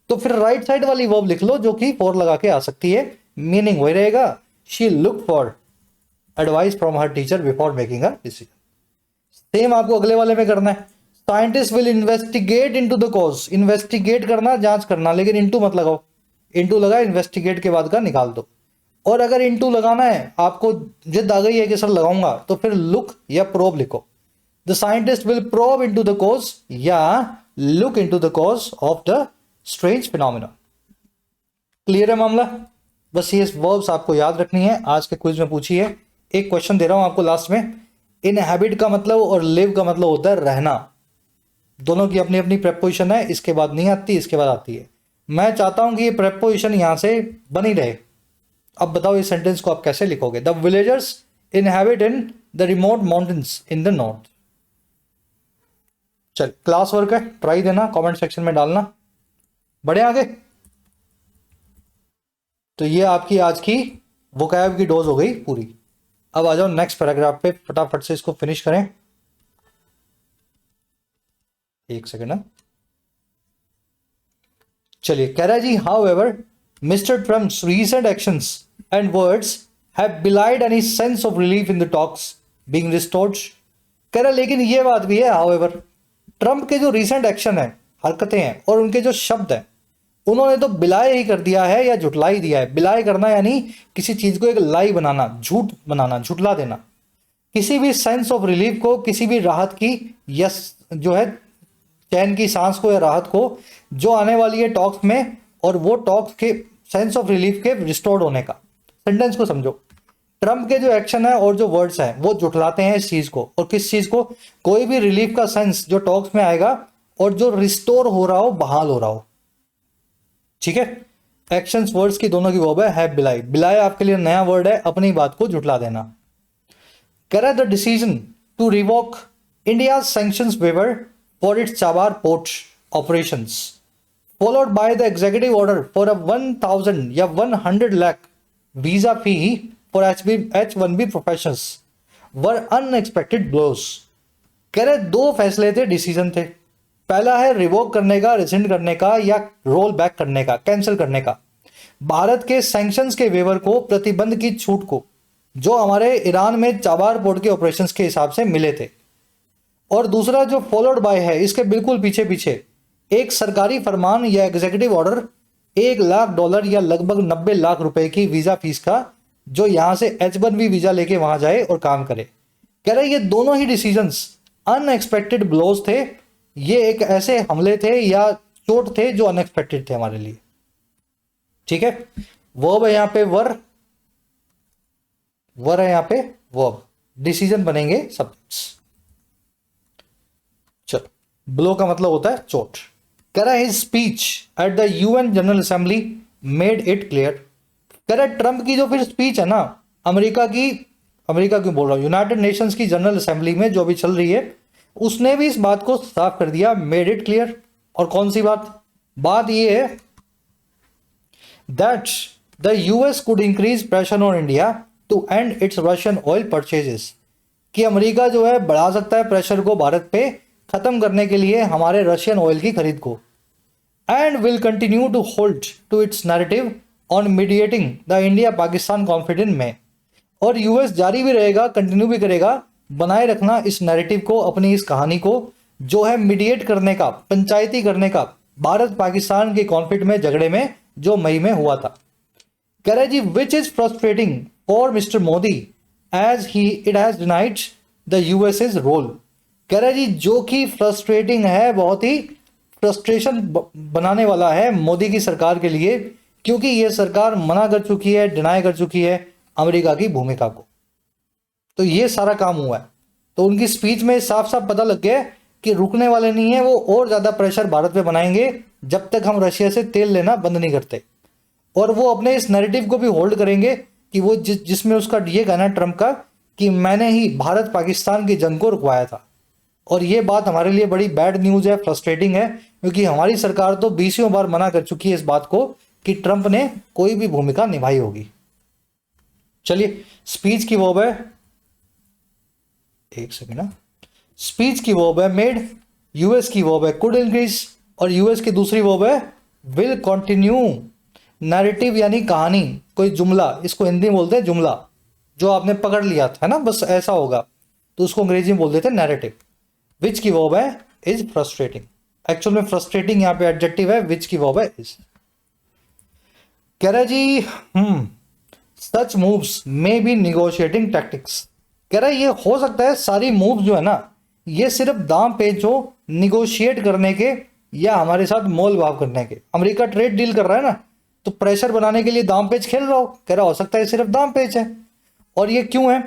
तो फिर राइट साइड वाली वर्ब लिख लो जो कि फोर लगा के आ सकती है, मीनिंग वही रहेगा, she look for advice from her teacher before making a decision. Same आपको अगले वाले में करना है। Scientist will investigate into the cause, investigate करना, जांच करना, लेकिन इनटू मत लगाओ, इनटू लगा इन्वेस्टिगेट के बाद का निकाल दो। और अगर इनटू लगाना है, आपको जिद आ गई है कि सर लगाऊंगा, तो फिर लुक या प्रोब लिखो। The scientist will probe into the cause या look into the cause of the strange phenomena. Clear है मामला? बस ये वर्ब्स आपको याद रखनी है, आज के क्विज में पूछी है। एक क्वेश्चन दे रहा हूं आपको लास्ट में। इनहैबिट का मतलब और लिव का मतलब होता है रहना, दोनों की अपनी अपनी प्रेपोजिशन है, इसके बाद नहीं आती, इसके बाद आती है। मैं चाहता हूं कि ये प्रेपोजिशन यहां से बनी रहे। अब बताओ इस सेंटेंस को आप कैसे लिखोगे? The villagers inhabit in the remote mountains in the north. चल क्लास वर्क है, ट्राई देना, कमेंट सेक्शन में डालना। बढ़े आगे। तो ये आपकी आज की वोकैब की डोज हो गई पूरी। अब आ जाओ नेक्स्ट पैराग्राफ पे, फटाफट से इसको फिनिश करें। एक सेकेंड है, चलिए। कह रहा है जी, however mister Trump's recent actions and words have belied any sense of relief in the talks being restored. कह रहा है लेकिन ये बात भी है, हाउ एवर ट्रंप के जो रीसेंट एक्शन है, हरकतें हैं और उनके जो शब्द हैं, उन्होंने तो बिलाए ही कर दिया है या झुटला ही दिया है। बिलाए करना यानी किसी चीज को एक लाई बनाना, झूठ बनाना, झुटला देना। किसी भी सेंस ऑफ रिलीफ को, किसी भी राहत की या जो है चैन की सांस को या राहत को जो आने वाली है टॉक्स में, और वो टॉक्स के सेंस ऑफ रिलीफ के रिस्टोर्ड होने का। सेंटेंस को समझो। ट्रंप के जो एक्शन है और जो वर्ड्स हैं वो जुटलाते हैं इस चीज को, और किस चीज को? कोई भी रिलीफ का सेंस जो टॉक्स में आएगा और जो रिस्टोर हो रहा हो, बहाल हो रहा हो। ठीक है, एक्शंस वर्ड्स की दोनों की वर्ब है हैव बिलाई। बिलाई आपके लिए नया वर्ड है, अपनी बात को जुटला देना। कह रहा है the decision to revoke India sanctions waiver for its Chabahar port operations followed by the executive order for a 1000 या 100 lakh visa fee for H1B professionals were unexpected blows. कह रहे दो फैसले थे, डिसीजन थे। पहला है रिवोक करने का, रिसेंड करने का या रोल बैक करने का, कैंसिल करने का, भारत के सैंक्शंस के वेवर को, प्रतिबंध की छूट को जो हमारे ईरान में चाबार पोर्ट के ऑपरेशंस के हिसाब से मिले थे। और दूसरा जो फॉलोड बाय है, इसके बिल्कुल पीछे पीछे एक सरकारी फरमान या एग्जीक्यूटिव ऑर्डर $1 लाख या लगभग 90 लाख रुपए की वीजा फीस का, जो यहां से H1B वीजा लेके वहां जाए और काम करे। कह रहे ये दोनों ही डिसीजंस अनएक्सपेक्टेड ब्लोज थे, ये एक ऐसे हमले थे या चोट थे जो अनएक्सपेक्टेड थे हमारे लिए। ठीक है, वर्ब है यहां पे वर है यहां पे वर्ब, डिसीजन बनेंगे सब्जेक्ट्स। चलो, ब्लो का मतलब होता है चोट। कह रहा है his speech at the UN general assembly made it clear. कह रहा है ट्रंप की जो फिर स्पीच है ना, अमेरिका क्यों बोल रहा हूं, यूनाइटेड नेशंस की जनरल असेंबली में जो अभी चल रही है, उसने भी इस बात को साफ कर दिया, मेड इट क्लियर। और कौन सी बात ये है that the US could increase pressure on India to end its Russian oil purchases, कि अमेरिका जो है बढ़ा सकता है प्रेशर को भारत पे खत्म करने के लिए हमारे रशियन ऑयल की खरीद को, and will continue to hold to its narrative on mediating the India Pakistan conflict में। और यूएस जारी भी रहेगा, कंटिन्यू भी करेगा बनाए रखना इस नैरेटिव को, अपनी इस कहानी को, जो है मीडिएट करने का, पंचायती करने का भारत पाकिस्तान के कॉन्फ्लिक्ट में, झगड़े में जो मई में हुआ था। कह रहे जी which is frustrating for mister Modi as he it has denied the US's role. कह रहे जी जो कि फ्रस्ट्रेटिंग है, बहुत ही फ्रस्ट्रेशन बनाने वाला है मोदी की सरकार के लिए, क्योंकि यह सरकार मना कर चुकी है, डिनाई कर चुकी है अमेरिका की भूमिका को। तो ये सारा काम हुआ है। तो उनकी स्पीच में साफ साफ पता लग गया कि रुकने वाले नहीं है वो, और ज्यादा प्रेशर भारत पे बनाएंगे जब तक हम रशिया से तेल लेना बंद नहीं करते। और वो अपने इस नैरेटिव को भी होल्ड करेंगे कि वो जिसमें उसका ये कहना है ट्रंप का कि मैंने ही भारत पाकिस्तान की जंग को रुकवाया था। और ये बात हमारे लिए बड़ी बैड न्यूज है, फ्रस्ट्रेटिंग है, क्योंकि हमारी सरकार तो 20 बार मना कर चुकी है इस बात को कि ट्रंप ने कोई भी भूमिका निभाई होगी। चलिए, स्पीच की वर्ब है, एक सेकेंड, स्पीच की वर्ब है मेड, यूएस की वर्ब है कुड इंक्रीज, और यूएस की दूसरी वर्ब है विल कंटिन्यू। नैरेटिव यानी कहानी, कोई जुमला, इसको हिंदी में बोलते हैं जुमला, जो आपने पकड़ लिया था ना, बस ऐसा होगा, तो उसको अंग्रेजी में बोल देते हैं नैरेटिव। विच की वर्ब है इज फ्रस्ट्रेटिंग, एक्चुअल में फ्रस्ट्रेटिंग यहां पे एडजेक्टिव है, विच की वर्ब है इज। कह रहा जी such moves may be negotiating tactics. कह रहा है ये हो सकता है सारी मूव्स जो है ना, ये सिर्फ दाम पेच हो निगोशिएट करने के या हमारे साथ मोल भाव करने के। अमेरिका ट्रेड डील कर रहा है ना, तो प्रेशर बनाने के लिए दाम पेच खेल रहा हो। कह रहा हो सकता है सिर्फ दाम पेच है। और ये क्यों है?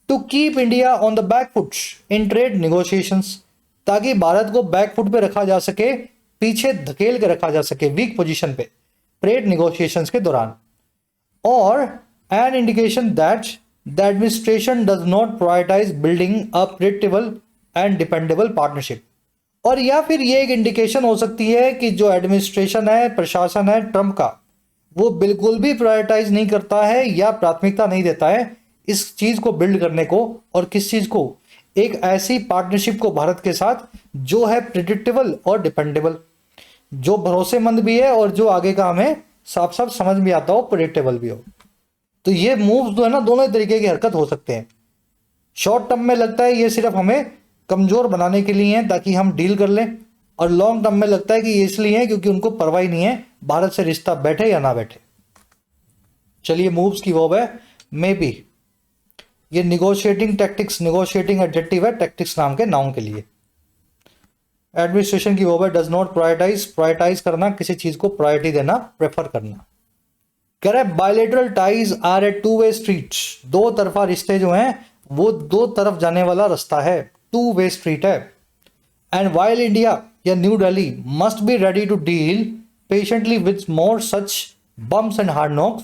To keep India on the back foot in trade negotiations, ताकि भारत को बैक फुट पे रखा जा सके, पीछे धकेल के रखा जा सके, वीक पोजीशन पे ट्रेड निगोशिएशंस के दौरान। और an indication that the administration does not prioritize building a predictable and dependable partnership. और या फिर ये एक इंडिकेशन हो सकती है कि जो एडमिनिस्ट्रेशन है, प्रशासन है ट्रंप का, वो बिल्कुल भी प्रायोरिटाइज नहीं करता है या प्राथमिकता नहीं देता है इस चीज को बिल्ड करने को। और किस चीज को? एक ऐसी पार्टनरशिप को भारत के साथ जो है प्रिडिक्टेबल और डिपेंडेबल, जो भरोसेमंद भी है और जो आगे का हमें साफ साफ समझ भी आता हो, प्रिडिक्टेबल भी हो। तो ये मूव्स जो है ना, दोनों ही तरीके की हरकत हो सकते हैं। शॉर्ट टर्म में लगता है ये सिर्फ हमें कमजोर बनाने के लिए है ताकि हम डील कर लें, और लॉन्ग टर्म में लगता है कि ये इसलिए है क्योंकि उनको परवाह नहीं है भारत से रिश्ता बैठे या ना बैठे। चलिए, मूव्स की वर्ब है मे बी। ये निगोशिएटिंग टैक्टिक्स, निगोशिएटिंग एडजेक्टिव है टैक्टिक्स नाम के नाउन के लिए। एडमिनिस्ट्रेशन की वर्ब है डज नॉट प्रायोरिटाइज, प्रायोरिटाइज करना, किसी चीज को प्रायोरिटी देना, प्रेफर करना। कह रहा है bilateral ties are a two way street, दो तरफा रिश्ते जो हैं वो दो तरफ जाने वाला रास्ता है, टू वे स्ट्रीट है। एंड वाइल इंडिया या New Delhi must be ready to deal patiently with more such bumps and hard knocks,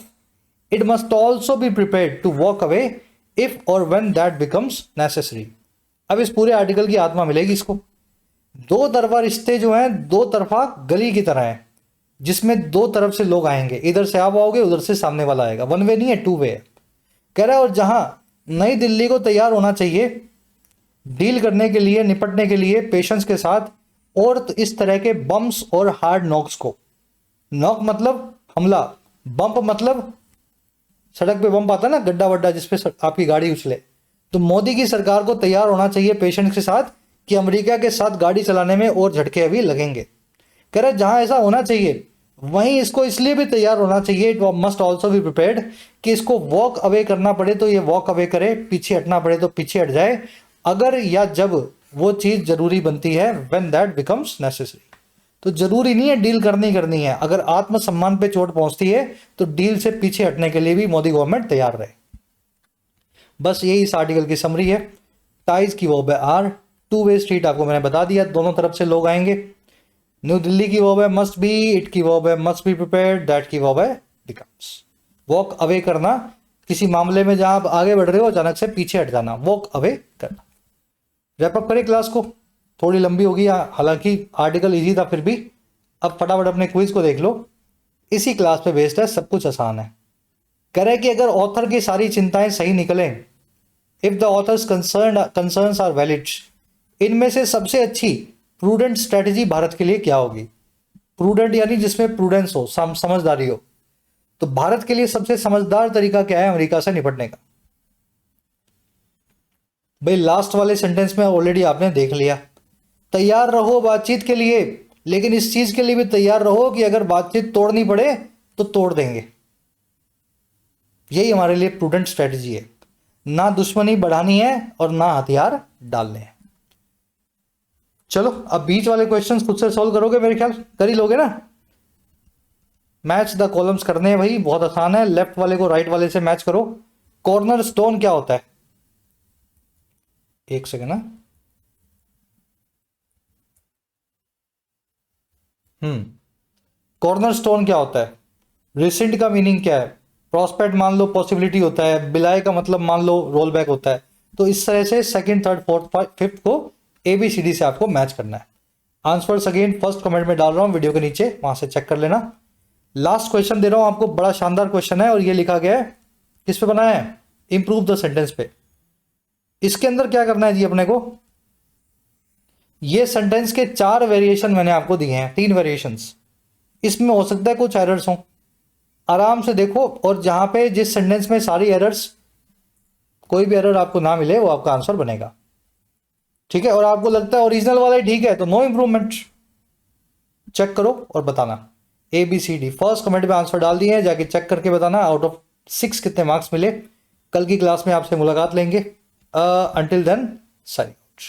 it must also be prepared to walk away if और व्हेन दैट बिकम्स नेसेसरी। अब इस पूरे आर्टिकल की आत्मा मिलेगी इसको। दो तरफा रिश्ते जो हैं दो तरफा गली की तरह है, जिसमें दो तरफ से लोग आएंगे, इधर से आप आओगे, उधर से सामने वाला आएगा, वन वे नहीं है, टू वे है। कह रहा है और जहां नई दिल्ली को तैयार होना चाहिए डील करने के लिए, निपटने के लिए पेशेंस के साथ, और तो इस तरह के बम्स और हार्ड नॉक्स को। नॉक मतलब हमला, बम्प मतलब सड़क पे बम्प आता है ना, गड्ढा वड्ढा जिसपे आपकी गाड़ी उछले, तो मोदी की सरकार को तैयार होना चाहिए पेशेंस के साथ कि अमेरिका के साथ गाड़ी चलाने में और झटके अभी लगेंगे। कह रहे जहां ऐसा होना चाहिए वहीं इसको इसलिए भी तैयार होना चाहिए, it must also be prepared, कि इसको वॉक अवे करना पड़े तो ये वॉक अवे करे, पीछे हटना पड़े तो पीछे हट जाए, अगर या जब वो चीज़ जरूरी बनती है, व्हेन दैट बिकम्स नेसेसरी। तो जरूरी नहीं है डील करनी है, अगर आत्मसम्मान पे चोट पहुंचती है तो डील से पीछे हटने के लिए भी मोदी गवर्नमेंट तैयार रहे। बस यही इस आर्टिकल की समरी है। टाइज की वर्ब है आर, टू वे स्ट्रीट आपको मैंने बता दिया, दोनों तरफ से लोग आएंगे। न्यू दिल्ली की वर्ब है मस्ट बी, इट की वर्ब है मस्ट बी प्रिपेयर्ड, दैट की वर्ब है बिकम्स। वॉक अवे करना, किसी मामले में जहां आप आगे बढ़ रहे हो अचानक से पीछे हट जाना, वॉक अवे करना। रैप अप करें क्लास को, थोड़ी लंबी होगी, हालांकि आर्टिकल इजी था फिर भी। अब फटाफट अपने क्विज को देख लो, इसी क्लास पे बेस्ड है, सब कुछ आसान है। कह रहे कि अगर ऑथर की सारी चिंताएं सही निकलें, if the author's concerns are valid, इनमें से सबसे अच्छी प्रूडेंट स्ट्रेटेजी भारत के लिए क्या होगी? प्रूडेंट यानी जिसमें प्रूडेंस हो, समझदारी हो। तो भारत के लिए सबसे समझदार तरीका क्या है अमेरिका से निपटने का? भाई लास्ट वाले सेंटेंस में ऑलरेडी आपने देख लिया, तैयार रहो बातचीत के लिए, लेकिन इस चीज के लिए भी तैयार रहो कि अगर बातचीत तोड़नी पड़े तो तोड़ देंगे। यही हमारे लिए प्रूडेंट स्ट्रेटेजी है, ना दुश्मनी बढ़ानी है और ना हथियार डालने हैं। चलो अब बीच वाले क्वेश्चंस खुद से सॉल्व करोगे, मेरे ख्याल कर ही लोगे ना। मैच द कॉलम्स करने हैं भाई, बहुत आसान है, लेफ्ट वाले को राइट वाले से मैच करो। कॉर्नर स्टोन क्या होता है? एक सेकेंड ना, कॉर्नर स्टोन क्या होता है? रिसेंट का मीनिंग क्या है? प्रोस्पेक्ट मान लो पॉसिबिलिटी होता है, बिलाय का मतलब मान लो रोल बैक होता है। तो इस तरह से सेकंड, थर्ड, फोर्थ, फिफ्थ को ABCD से आपको मैच करना है। आंसर्स अगेन फर्स्ट कमेंट में डाल रहा हूं वीडियो के नीचे, वहां से चेक कर लेना। लास्ट क्वेश्चन दे रहा हूं आपको, बड़ा शानदार क्वेश्चन है और ये लिखा गया है, किस पे बनाया है? इंप्रूव द सेंटेंस पे। इसके अंदर क्या करना है जी अपने को? ये सेंटेंस के 4 वेरिएशन मैंने आपको दिए हैं, 3 वेरिएशंस। इसमें हो सकता है कुछ एरर्स हों, आराम से देखो, और जहां पे जिस सेंटेंस में सारी एरर्स, कोई भी एरर आपको ना मिले वो आपका आंसर बनेगा, ठीक है? और आपको लगता है ओरिजिनल वाला ही ठीक है तो नो इंप्रूवमेंट, चेक करो और बताना। ABCD फर्स्ट कमेंट में आंसर डाल दिए हैं, जाके चेक करके बताना आउट ऑफ 6 कितने मार्क्स मिले। कल की क्लास में आपसे मुलाकात लेंगे। Until then sign out.